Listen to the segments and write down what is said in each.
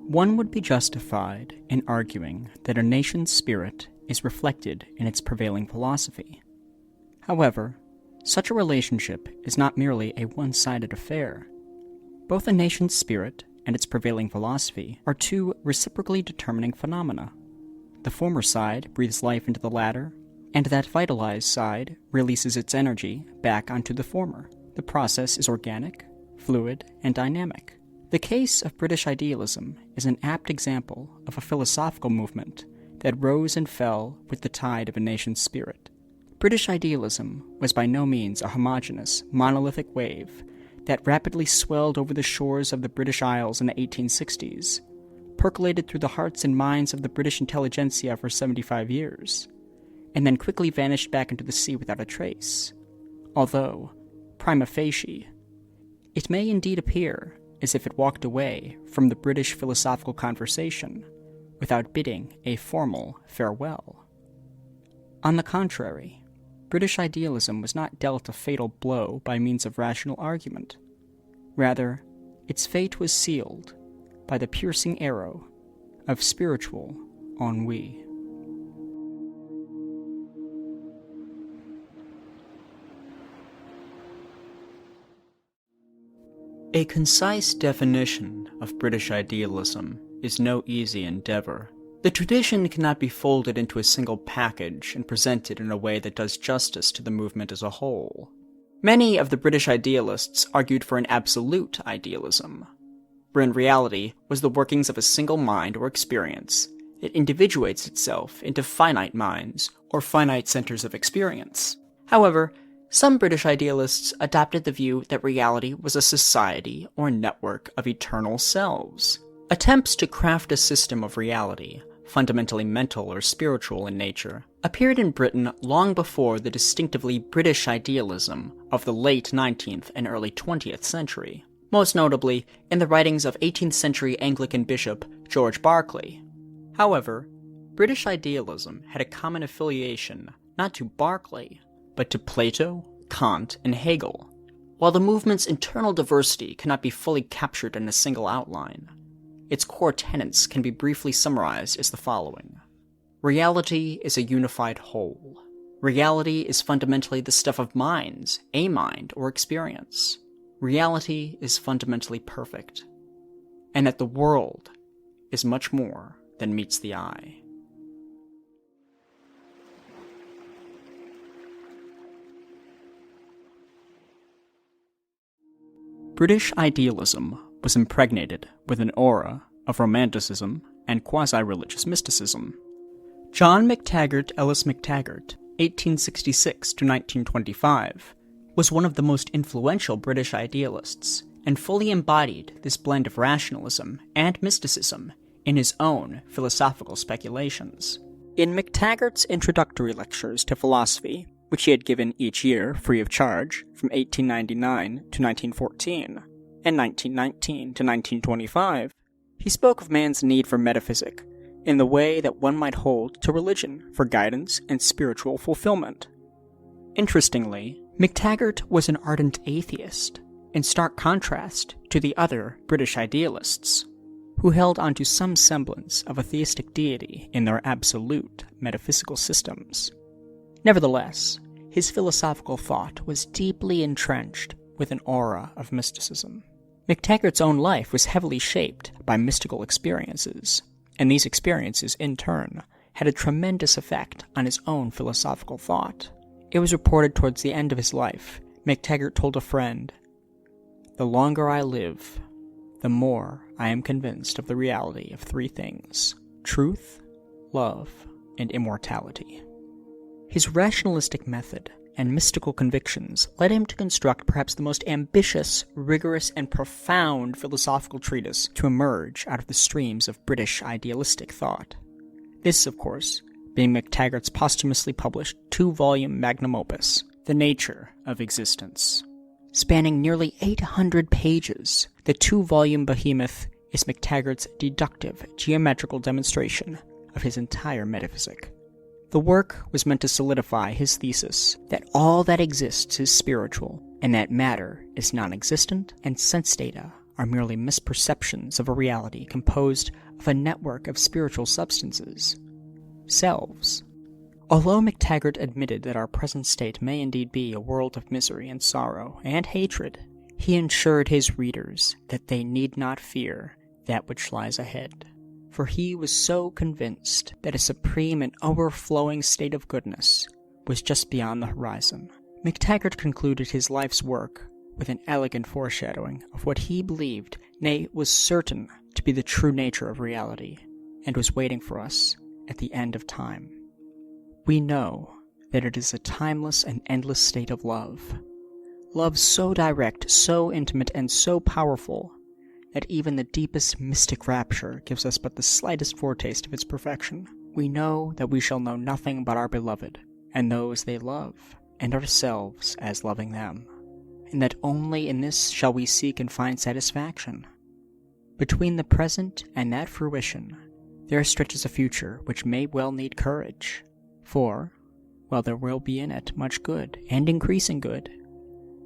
One would be justified in arguing that a nation's spirit is reflected in its prevailing philosophy. However, such a relationship is not merely a one-sided affair. Both a nation's spirit and its prevailing philosophy are two reciprocally determining phenomena. The former side breathes life into the latter, and that vitalized side releases its energy back onto the former. The process is organic, fluid, and dynamic. The case of British idealism is an apt example of a philosophical movement that rose and fell with the tide of a nation's spirit. British idealism was by no means a homogeneous, monolithic wave that rapidly swelled over the shores of the British Isles in the 1860s, percolated through the hearts and minds of the British intelligentsia for 75 years, and then quickly vanished back into the sea without a trace. Although, prima facie, it may indeed appear as if it walked away from the British philosophical conversation without bidding a formal farewell. On the contrary, British idealism was not dealt a fatal blow by means of rational argument. Rather, its fate was sealed by the piercing arrow of spiritual ennui. A concise definition of British idealism is no easy endeavor. The tradition cannot be folded into a single package and presented in a way that does justice to the movement as a whole. Many of the British idealists argued for an absolute idealism, where in reality was the workings of a single mind or experience that individuates itself into finite minds or finite centers of experience. However, some British idealists adopted the view that reality was a society or network of eternal selves. Attempts to craft a system of reality, fundamentally mental or spiritual in nature, appeared in Britain long before the distinctively British idealism of the late 19th and early 20th century, most notably in the writings of 18th century Anglican bishop George Berkeley. However, British idealism had a common affiliation not to Berkeley, but to Plato, Kant, and Hegel. While the movement's internal diversity cannot be fully captured in a single outline, its core tenets can be briefly summarized as the following. Reality is a unified whole. Reality is fundamentally the stuff of minds, a mind, or experience. Reality is fundamentally perfect, and that the world is much more than meets the eye. British idealism was impregnated with an aura of romanticism and quasi-religious mysticism. John McTaggart Ellis McTaggart, 1866 to 1925, was one of the most influential British idealists and fully embodied this blend of rationalism and mysticism in his own philosophical speculations. In McTaggart's introductory lectures to philosophy, which he had given each year free of charge from 1899 to 1914 and 1919 to 1925, he spoke of man's need for metaphysic in the way that one might hold to religion for guidance and spiritual fulfillment. Interestingly, McTaggart was an ardent atheist, in stark contrast to the other British idealists, who held onto some semblance of a theistic deity in their absolute metaphysical systems. Nevertheless, his philosophical thought was deeply entrenched with an aura of mysticism. McTaggart's own life was heavily shaped by mystical experiences, and these experiences, in turn, had a tremendous effect on his own philosophical thought. It was reported towards the end of his life, McTaggart told a friend, "The longer I live, the more I am convinced of the reality of three things: truth, love, and immortality." His rationalistic method and mystical convictions led him to construct perhaps the most ambitious, rigorous, and profound philosophical treatise to emerge out of the streams of British idealistic thought. This, of course, being McTaggart's posthumously published 2-volume magnum opus, The Nature of Existence. Spanning nearly 800 pages, the 2-volume behemoth is McTaggart's deductive, geometrical demonstration of his entire metaphysic. The work was meant to solidify his thesis that all that exists is spiritual, and that matter is non-existent and sense data are merely misperceptions of a reality composed of a network of spiritual substances, selves. Although McTaggart admitted that our present state may indeed be a world of misery and sorrow and hatred, he assured his readers that they need not fear that which lies ahead, for he was so convinced that a supreme and overflowing state of goodness was just beyond the horizon. McTaggart concluded his life's work with an elegant foreshadowing of what he believed, nay, was certain to be the true nature of reality, and was waiting for us at the end of time. We know that it is a timeless and endless state of love. Love so direct, so intimate, and so powerful that even the deepest mystic rapture gives us but the slightest foretaste of its perfection. We know that we shall know nothing but our beloved, and those they love, and ourselves as loving them, and that only in this shall we seek and find satisfaction. Between the present and that fruition, there stretches a future which may well need courage. For, while there will be in it much good, and increasing good,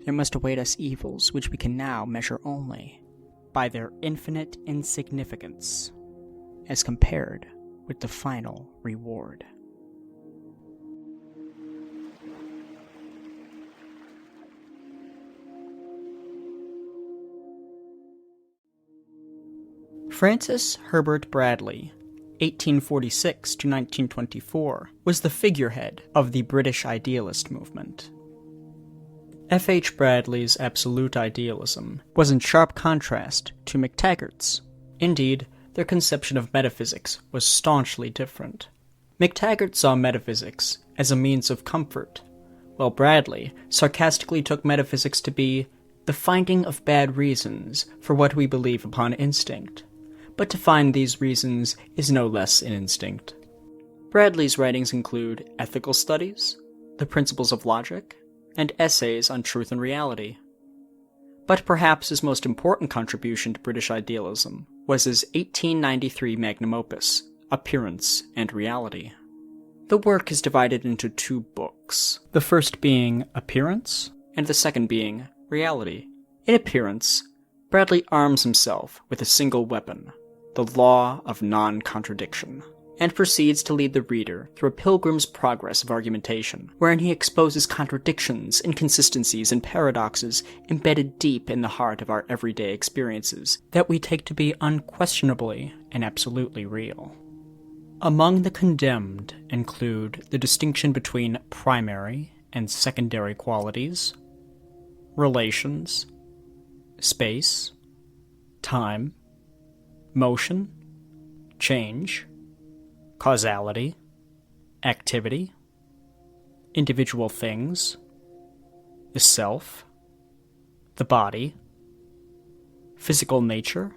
there must await us evils which we can now measure only by their infinite insignificance, as compared with the final reward. Francis Herbert Bradley, 1846 to 1924, was the figurehead of the British Idealist movement. F. H. Bradley's absolute idealism was in sharp contrast to McTaggart's. Indeed, their conception of metaphysics was staunchly different. McTaggart saw metaphysics as a means of comfort, while Bradley sarcastically took metaphysics to be the finding of bad reasons for what we believe upon instinct. But to find these reasons is no less an instinct. Bradley's writings include ethical studies, the principles of logic, and essays on truth and reality. But perhaps his most important contribution to British idealism was his 1893 magnum opus, Appearance and Reality. The work is divided into two books, the first being Appearance, and the second being Reality. In Appearance, Bradley arms himself with a single weapon, the law of non-contradiction, and proceeds to lead the reader through a pilgrim's progress of argumentation, wherein he exposes contradictions, inconsistencies, and paradoxes embedded deep in the heart of our everyday experiences that we take to be unquestionably and absolutely real. Among the condemned include the distinction between primary and secondary qualities, relations, space, time, motion, change, causality, activity, individual things, the self, the body, physical nature,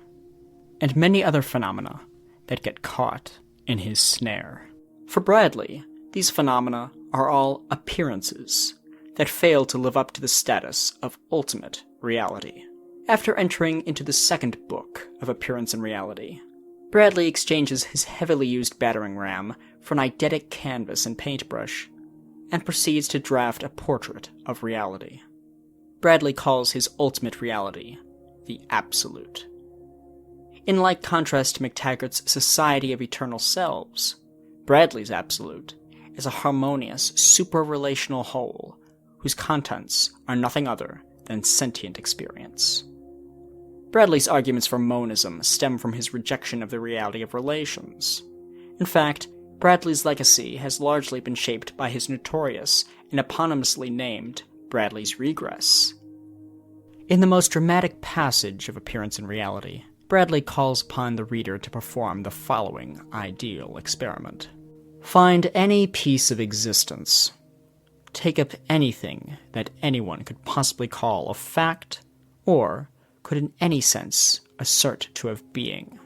and many other phenomena that get caught in his snare. For Bradley, these phenomena are all appearances that fail to live up to the status of ultimate reality. After entering into the second book of Appearance and Reality, Bradley exchanges his heavily used battering ram for an eidetic canvas and paintbrush, and proceeds to draft a portrait of reality. Bradley calls his ultimate reality the Absolute. In like contrast to McTaggart's Society of Eternal Selves, Bradley's Absolute is a harmonious, super-relational whole whose contents are nothing other than sentient experience. Bradley's arguments for monism stem from his rejection of the reality of relations. In fact, Bradley's legacy has largely been shaped by his notorious and eponymously named Bradley's Regress. In the most dramatic passage of Appearance and Reality, Bradley calls upon the reader to perform the following ideal experiment. Find any piece of existence. Take up anything that anyone could possibly call a fact, or could in any sense assert to have being,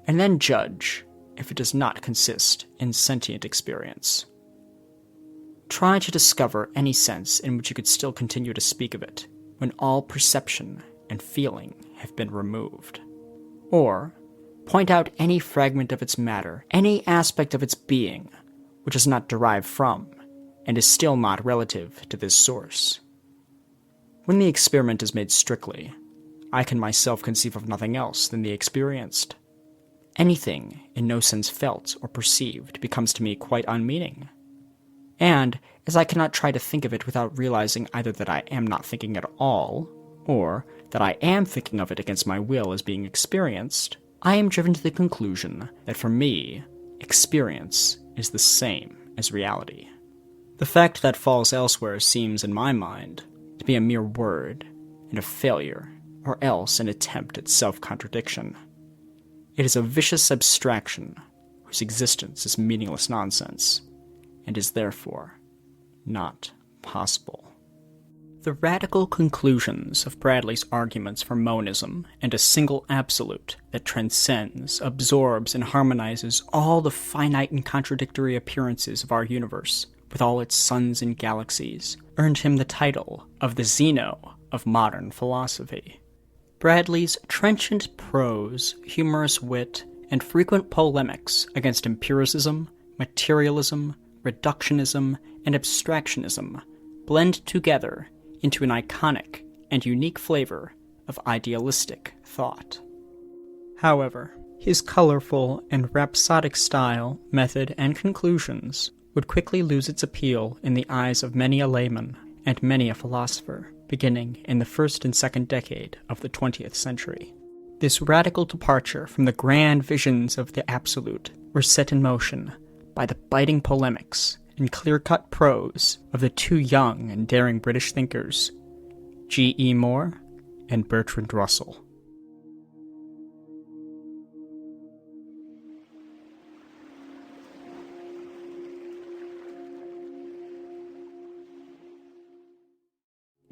and then judge if it does not consist in sentient experience. Try to discover any sense in which you could still continue to speak of it when all perception and feeling have been removed. Or point out any fragment of its matter, any aspect of its being, which is not derived from, and is still not relative to this source. When the experiment is made strictly, I can myself conceive of nothing else than the experienced. Anything in no sense felt or perceived becomes to me quite unmeaning. And, as I cannot try to think of it without realizing either that I am not thinking at all, or that I am thinking of it against my will as being experienced, I am driven to the conclusion that for me, experience is the same as reality. The fact that falls elsewhere seems, in my mind, to be a mere word and a failure, or else an attempt at self-contradiction. It is a vicious abstraction whose existence is meaningless nonsense, and is therefore not possible. The radical conclusions of Bradley's arguments for monism and a single absolute that transcends, absorbs, and harmonizes all the finite and contradictory appearances of our universe, with all its suns and galaxies, earned him the title of the Zeno of modern philosophy. Bradley's trenchant prose, humorous wit, and frequent polemics against empiricism, materialism, reductionism, and abstractionism blend together into an iconic and unique flavor of idealistic thought. However, his colorful and rhapsodic style, method, and conclusions would quickly lose its appeal in the eyes of many a layman and many a philosopher, beginning in the first and second decade of the 20th century. This radical departure from the grand visions of the absolute were set in motion by the biting polemics and clear-cut prose of the two young and daring British thinkers, J.E.M. and Bertrand Russell.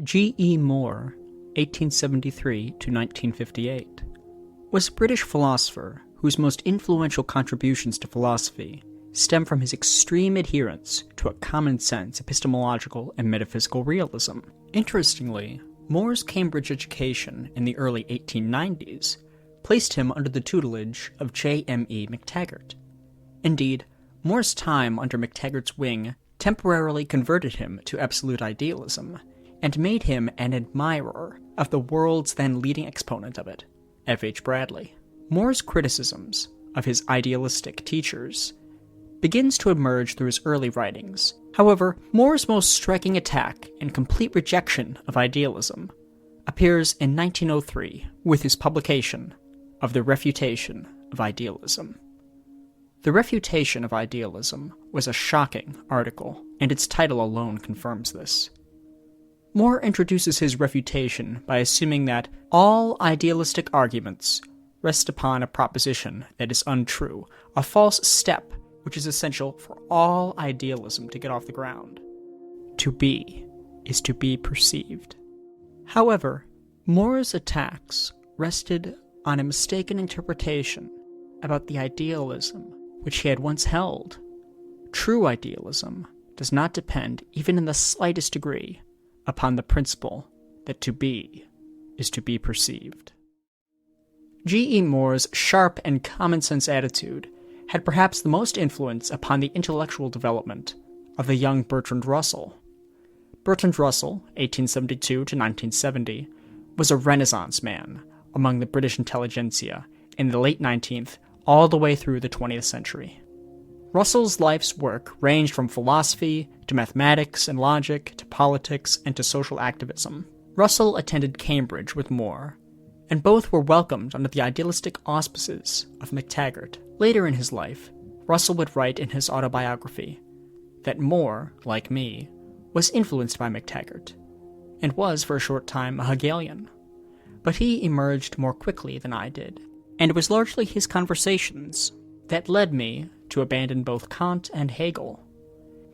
J.E. Moore, 1873 to 1958, was a British philosopher whose most influential contributions to philosophy stem from his extreme adherence to a common-sense epistemological and metaphysical realism. Interestingly, Moore's Cambridge education in the early 1890s placed him under the tutelage of J.M.E. McTaggart. Indeed, Moore's time under McTaggart's wing temporarily converted him to absolute idealism, and made him an admirer of the world's then leading exponent of it, F.H. Bradley. Moore's criticisms of his idealistic teachers begins to emerge through his early writings. However, Moore's most striking attack and complete rejection of idealism appears in 1903 with his publication of The Refutation of Idealism. The Refutation of Idealism was a shocking article, and its title alone confirms this. Moore introduces his refutation by assuming that all idealistic arguments rest upon a proposition that is untrue, a false step which is essential for all idealism to get off the ground. To be is to be perceived. However, Moore's attacks rested on a mistaken interpretation about the idealism which he had once held. True idealism does not depend, even in the slightest degree, upon the principle that to be is to be perceived. J.E. Moore's sharp and common-sense attitude had perhaps the most influence upon the intellectual development of the young Bertrand Russell. Bertrand Russell, 1872 to 1970, was a Renaissance man among the British intelligentsia in the late 19th all the way through the 20th century. Russell's life's work ranged from philosophy to mathematics and logic to politics and to social activism. Russell attended Cambridge with Moore, and both were welcomed under the idealistic auspices of McTaggart. Later in his life, Russell would write in his autobiography that Moore, like me, was influenced by McTaggart, and was for a short time a Hegelian. But he emerged more quickly than I did, and it was largely his conversations that led me to abandon both Kant and Hegel.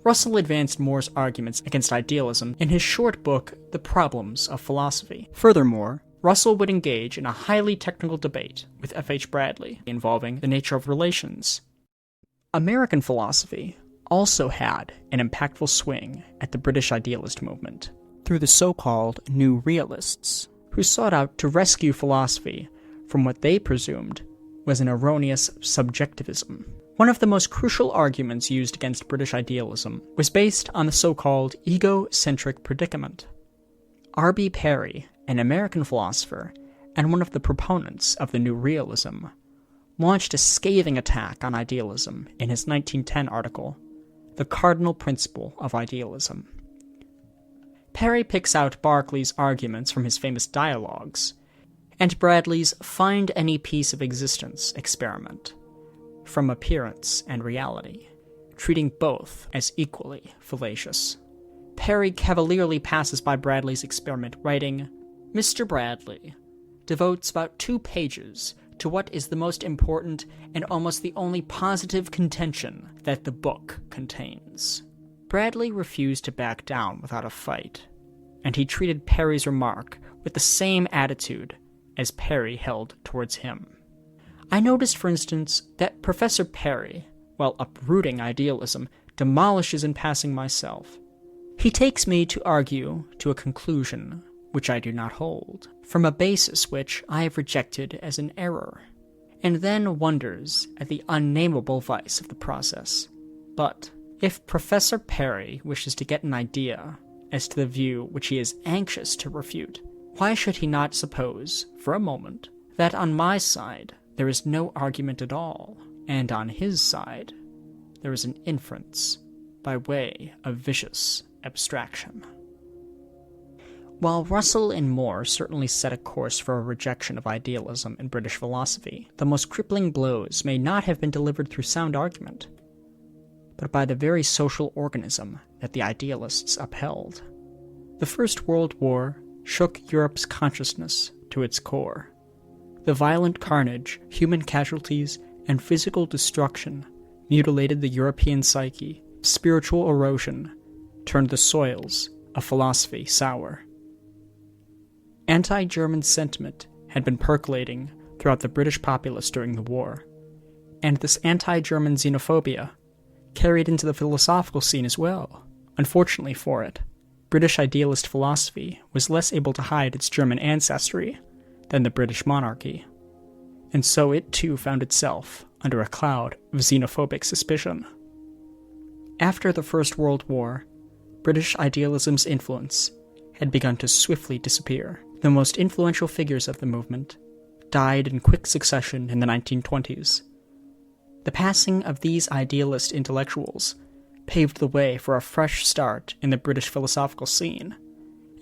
Russell advanced Moore's arguments against idealism in his short book, The Problems of Philosophy. Furthermore, Russell would engage in a highly technical debate with F.H. Bradley involving the nature of relations. American philosophy also had an impactful swing at the British Idealist movement through the so-called New Realists, who sought out to rescue philosophy from what they presumed was an erroneous subjectivism. One of the most crucial arguments used against British idealism was based on the so-called egocentric predicament. R.B. Perry, an American philosopher, and one of the proponents of the New Realism, launched a scathing attack on idealism in his 1910 article, The Cardinal Principle of Idealism. Perry picks out Berkeley's arguments from his famous dialogues, and Bradley's find any piece of existence experiment, from appearance and reality, treating both as equally fallacious. Perry cavalierly passes by Bradley's experiment, writing, "Mr. Bradley devotes about 2 pages to what is the most important and almost the only positive contention that the book contains." Bradley refused to back down without a fight, and he treated Perry's remark with the same attitude as Perry held towards him. I noticed, for instance, that Professor Perry, while uprooting idealism, demolishes in passing myself. He takes me to argue to a conclusion which I do not hold, from a basis which I have rejected as an error, and then wonders at the unnamable vice of the process. But if Professor Perry wishes to get an idea as to the view which he is anxious to refute, why should he not suppose, for a moment, that on my side there is no argument at all, and on his side there is an inference by way of vicious abstraction? While Russell and Moore certainly set a course for a rejection of idealism in British philosophy, the most crippling blows may not have been delivered through sound argument, but by the very social organism that the idealists upheld. The First World War shook Europe's consciousness to its core. The violent carnage, human casualties, and physical destruction mutilated the European psyche. Spiritual erosion turned the soils of philosophy sour. Anti-German sentiment had been percolating throughout the British populace during the war, and this anti-German xenophobia carried into the philosophical scene as well. Unfortunately for it, British idealist philosophy was less able to hide its German ancestry than the British monarchy, and so it too found itself under a cloud of xenophobic suspicion. After the First World War, British idealism's influence had begun to swiftly disappear. The most influential figures of the movement died in quick succession in the 1920s. The passing of these idealist intellectuals paved the way for a fresh start in the British philosophical scene.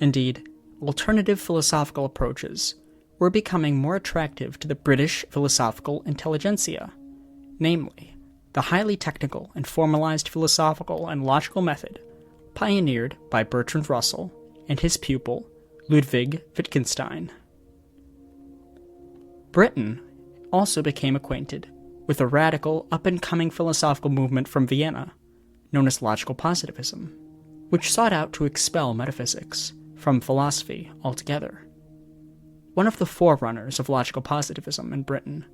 Indeed, alternative philosophical approaches were becoming more attractive to the British philosophical intelligentsia, namely, the highly technical and formalized philosophical and logical method pioneered by Bertrand Russell and his pupil, Ludwig Wittgenstein. Britain also became acquainted with a radical, up-and-coming philosophical movement from Vienna, known as logical positivism, which sought out to expel metaphysics from philosophy altogether. One of the forerunners of logical positivism in Britain,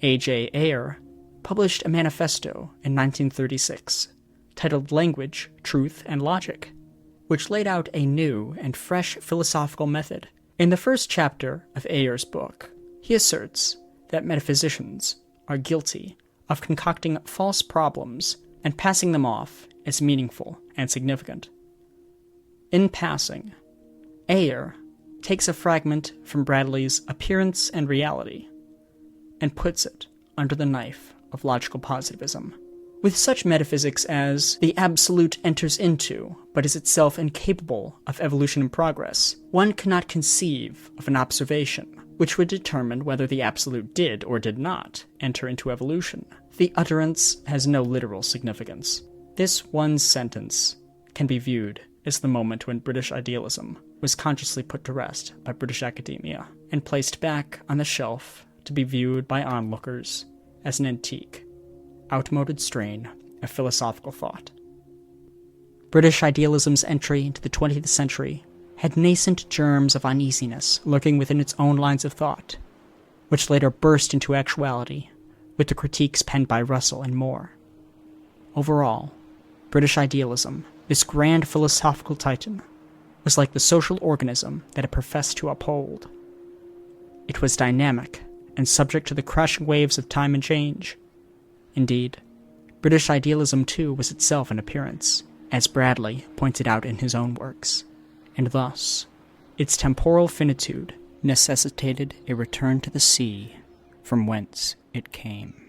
A.J. Ayer, published a manifesto in 1936 titled Language, Truth, and Logic, which laid out a new and fresh philosophical method. In the first chapter of Ayer's book, he asserts that metaphysicians are guilty of concocting false problems and passing them off as meaningful and significant. In passing, Ayer takes a fragment from Bradley's Appearance and Reality and puts it under the knife of logical positivism. With such metaphysics as the absolute enters into, but is itself incapable of evolution and progress, one cannot conceive of an observation which would determine whether the absolute did or did not enter into evolution. The utterance has no literal significance. This one sentence can be viewed as the moment when British idealism was consciously put to rest by British academia and placed back on the shelf to be viewed by onlookers as an antique, outmoded strain of philosophical thought. British idealism's entry into the 20th century had nascent germs of uneasiness lurking within its own lines of thought, which later burst into actuality with the critiques penned by Russell and Moore. Overall, British idealism, this grand philosophical titan, was like the social organism that it professed to uphold. It was dynamic and subject to the crashing waves of time and change. Indeed, British idealism too was itself an appearance, as Bradley pointed out in his own works, and thus, its temporal finitude necessitated a return to the sea from whence it came.